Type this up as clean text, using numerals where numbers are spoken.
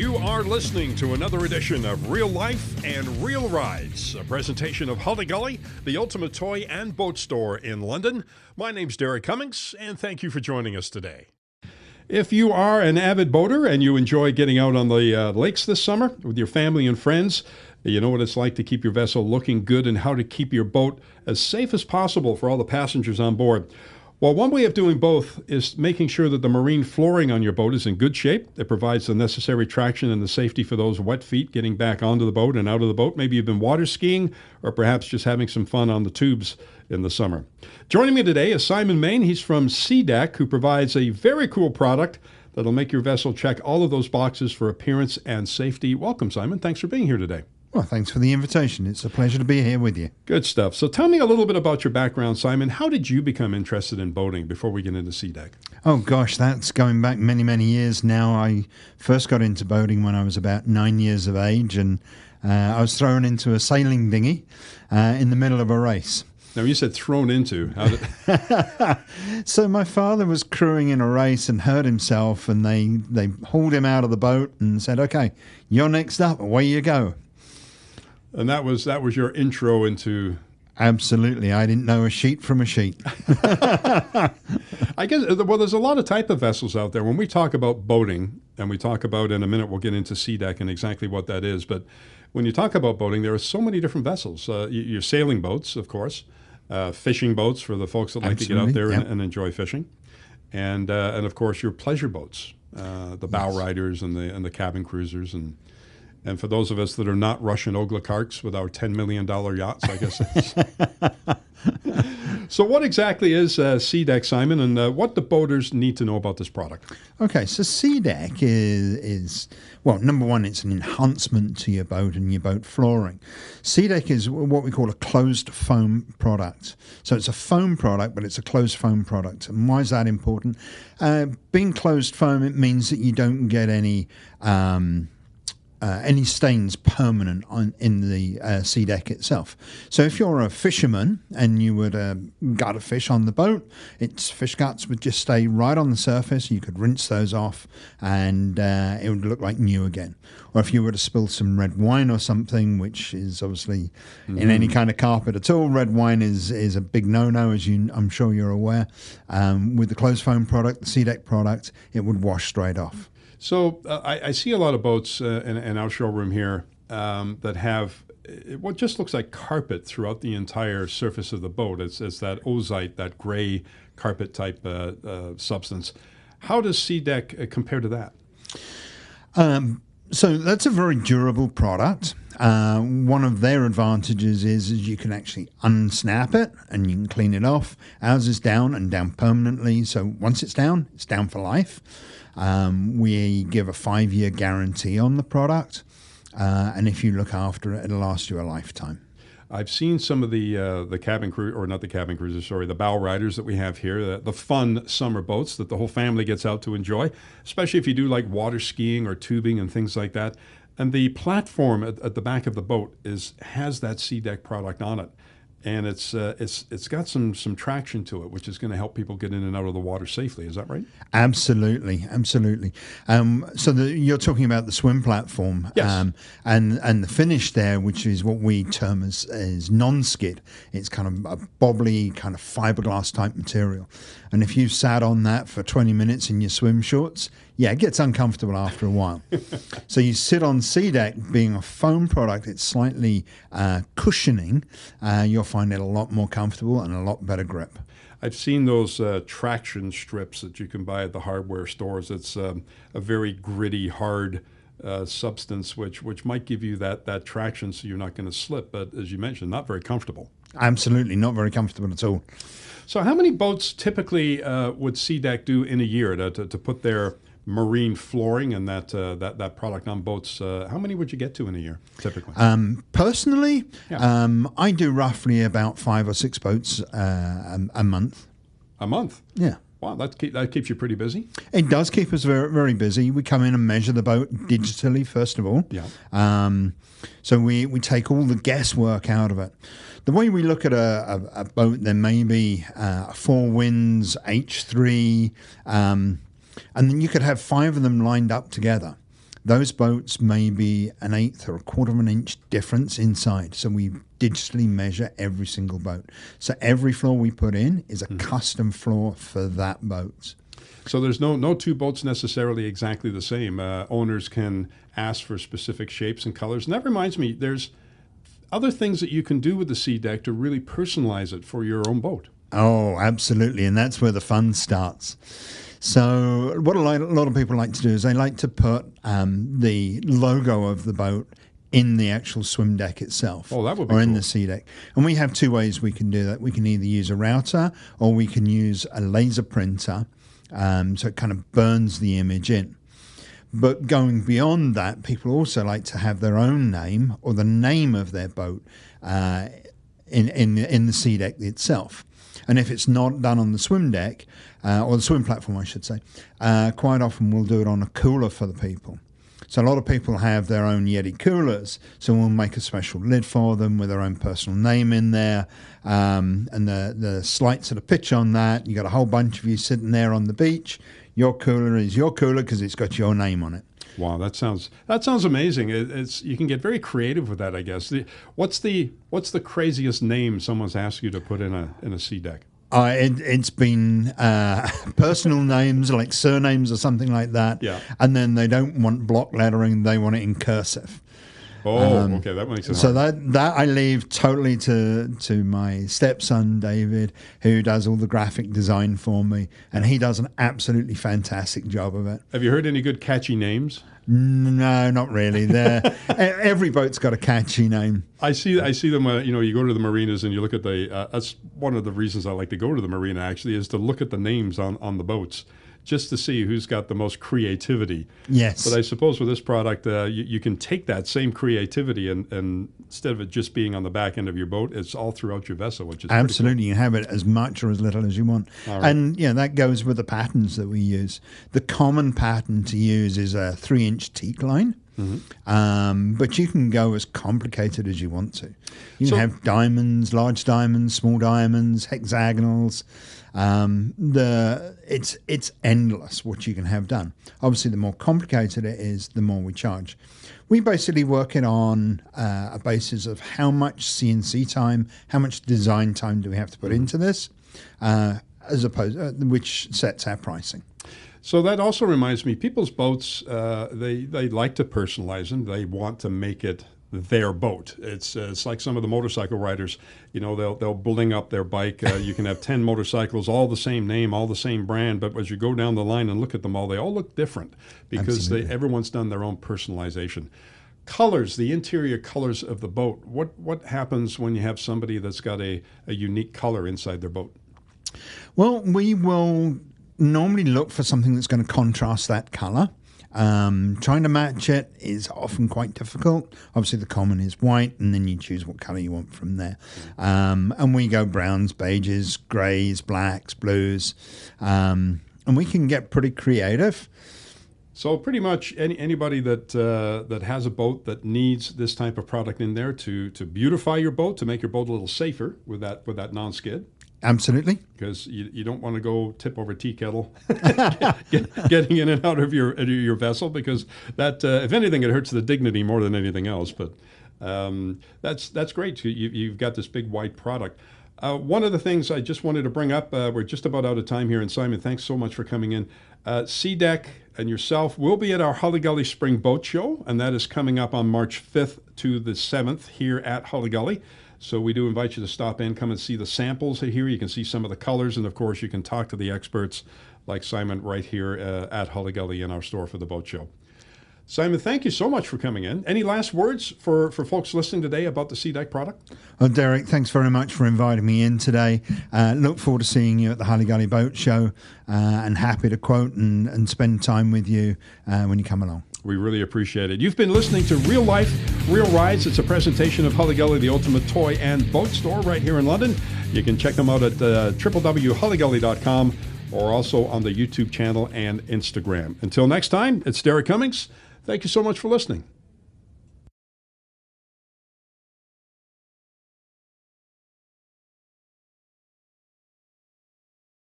You are listening to another edition of Real Life and Real Rides, a presentation of Hully Gully, the ultimate toy and boat store in London. My name's Derek Cummings, and thank you for joining us today. If you are an avid boater and you enjoy getting out on the lakes this summer with your family and friends, you know what it's like to keep your vessel looking good and how to keep your boat as safe as possible for all the passengers on board. Well, one way of doing both is making sure that the marine flooring on your boat is in good shape. It provides the necessary traction and the safety for those wet feet getting back onto the boat and out of the boat. Maybe you've been water skiing or perhaps just having some fun on the tubes in the summer. Joining me today is Simon Main. He's from Seadek, who provides a very cool product that'll make your vessel check all of those boxes for appearance and safety. Welcome, Simon. Thanks for being here today. Well, thanks for the invitation. It's a pleasure to be here with you. Good stuff. So tell me a little bit about your background, Simon. How did you become interested in boating before we get into Seadek? Oh, gosh, that's going back many, many years now. I first got into boating when I was about 9 years of age, and I was thrown into a sailing dinghy in the middle of a race. Now, you said thrown into. How did... So my father was crewing in a race and hurt himself, and they hauled him out of the boat and said, "Okay, you're next up. Away you go." And that was your intro into... Absolutely. I didn't know a sheet from a sheet. I guess, well, there's a lot of type of vessels out there. When we talk about boating, and we talk about, in a minute, we'll get into Seadek and exactly what that is, but when you talk about boating, there are so many different vessels. Your sailing boats, of course, fishing boats for the folks that like to get out there and enjoy fishing, and of course, your pleasure boats, the bow riders and the cabin cruisers, and for those of us that are not Russian oligarchs with our $10 million yachts, I guess. So what exactly is Seadek, Simon, and what do boaters need to know about this product? Okay, so Seadek is, well, number one, it's an enhancement to your boat and your boat flooring. Seadek is what we call a closed foam product. So it's a foam product, but it's a closed foam product. And why is that important? Being closed foam, it means that you don't get any stains permanent in the Seadek itself. So if you're a fisherman and you would gut a fish on the boat, its fish guts would just stay right on the surface. You could rinse those off and it would look like new again. Or if you were to spill some red wine or something, which is obviously in any kind of carpet at all, red wine is a big no-no, as I'm sure you're aware. With the closed foam product, the Seadek product, it would wash straight off. So I see a lot of boats in our showroom here that have what just looks like carpet throughout the entire surface of the boat. It's that ozite, that gray carpet type substance. How does Seadek compare to that? So that's a very durable product. One of their advantages is you can actually unsnap it and you can clean it off. Ours is down and down permanently. So once it's down for life. We give a 5-year guarantee on the product, and if you look after it, it'll last you a lifetime. I've seen some of the cabin crew, or not the cabin cruisers, sorry, the bow riders that we have here, the fun summer boats that the whole family gets out to enjoy, especially if you do like water skiing or tubing and things like that. And the platform at the back of the boat has that Seadek product on it. And it's got some traction to it, which is going to help people get in and out of the water safely. Is that right? Absolutely, absolutely. So you're talking about the swim platform, yes. And the finish there, which is what we term as non-skid. It's kind of a bobbly, kind of fiberglass type material. And if you've sat on that for 20 minutes in your swim shorts, yeah, it gets uncomfortable after a while. So you sit on Seadek, being a foam product, it's slightly cushioning. You'll find it a lot more comfortable and a lot better grip. I've seen those traction strips that you can buy at the hardware stores. It's a very gritty, hard substance, which might give you that traction so you're not going to slip. But as you mentioned, not very comfortable. Absolutely, not very comfortable at all. So how many boats typically would Seadek do in a year to put their marine flooring and that product on boats? How many would you get to in a year, typically? Personally, I do roughly about 5 or 6 boats a month. A month? Yeah. Wow, that keeps you pretty busy. It does keep us very, very busy. We come in and measure the boat digitally, first of all. Yeah. So we take all the guesswork out of it. The way we look at a boat, there may be 4 winds, H3, and then you could have 5 of them lined up together. those boats may be an eighth or a quarter of an inch difference inside. So we digitally measure every single boat. So every floor we put in is a custom floor for that boat. So there's no two boats necessarily exactly the same. Owners can ask for specific shapes and colors. And that reminds me, there's other things that you can do with the Seadek to really personalize it for your own boat. Oh, absolutely. And that's where the fun starts. So what a lot of people like to do is they like to put the logo of the boat in the actual swim deck itself. Oh, that would be Or cool. in the Seadek. And we have two ways we can do that. We can either use a router or we can use a laser printer, so it kind of burns the image in. But going beyond that, people also like to have their own name or the name of their boat in the Seadek itself. And if it's not done on the swim deck, or the swim platform, I should say, quite often we'll do it on a cooler for the people. So a lot of people have their own Yeti coolers, so we'll make a special lid for them with their own personal name in there, and the slight sort of pitch on that. You got a whole bunch of you sitting there on the beach. Your cooler is your cooler because it's got your name on it. Wow, that sounds amazing. It's you can get very creative with that, I guess. What's the craziest name someone's asked you to put in a Seadek? It's been personal names like surnames or something like that. Yeah. And then they don't want block lettering; they want it in cursive. Oh, okay, that makes sense. So that I leave totally to my stepson David, who does all the graphic design for me, and he does an absolutely fantastic job of it. Have you heard any good catchy names? No, not really. Every boat's got a catchy name. I see them. You go to the marinas and you look at that's one of the reasons I like to go to the marina. Actually, is to look at the names on the boats, just to see who's got the most creativity. Yes. But I suppose with this product, you can take that same creativity and instead of it just being on the back end of your boat, it's all throughout your vessel, which is absolutely. You have it as much or as little as you want. Right. And that goes with the patterns that we use. The common pattern to use is a 3-inch teak line. Mm-hmm. But you can go as complicated as you want to. You can have diamonds, large diamonds, small diamonds, hexagonals. It's endless what you can have done. Obviously, the more complicated it is, the more we charge. We basically work it on a basis of how much CNC time, how much design time do we have to put into this, as opposed which sets our pricing. So that also reminds me, people's boats, they like to personalize them. They want to make it their boat. It's like some of the motorcycle riders, they'll bling up their bike. You can have 10 motorcycles, all the same name, all the same brand, but as you go down the line and look at them all, they all look different because everyone's done their own personalization. Colors, the interior colors of the boat. What happens when you have somebody that's got a unique color inside their boat? Well, we will normally look for something that's going to contrast that color. Trying to match it is often quite difficult. Obviously, the common is white, and then you choose what color you want from there. And we go browns, beiges, grays, blacks, blues, and we can get pretty creative. So pretty much anybody that has a boat that needs this type of product in there to beautify your boat, to make your boat a little safer with that non-skid. Absolutely. Because you don't want to go tip over tea kettle getting in and out of your vessel, because that, if anything, it hurts the dignity more than anything else. But that's great. You've got this big white product. One of the things I just wanted to bring up, we're just about out of time here, and Simon, thanks so much for coming in. Seadek and yourself will be at our Holly Gully Spring Boat Show, and that is coming up on March 5th to the 7th here at Holly Gully. So we do invite you to stop in, come and see the samples here. You can see some of the colors, and of course you can talk to the experts like Simon right here at Holly Gully in our store for the boat show. Simon, thank you so much for coming in. Any last words for folks listening today about the Seadek product? Well, Derek, thanks very much for inviting me in today. Look forward to seeing you at the Holly Gully Boat Show, and happy to quote and spend time with you when you come along. We really appreciate it. You've been listening to Real Life, Real Rides. It's a presentation of Holly Gully, the ultimate toy and boat store right here in London. You can check them out at www.hollygully.com or also on the YouTube channel and Instagram. Until next time, it's Derek Cummings. Thank you so much for listening.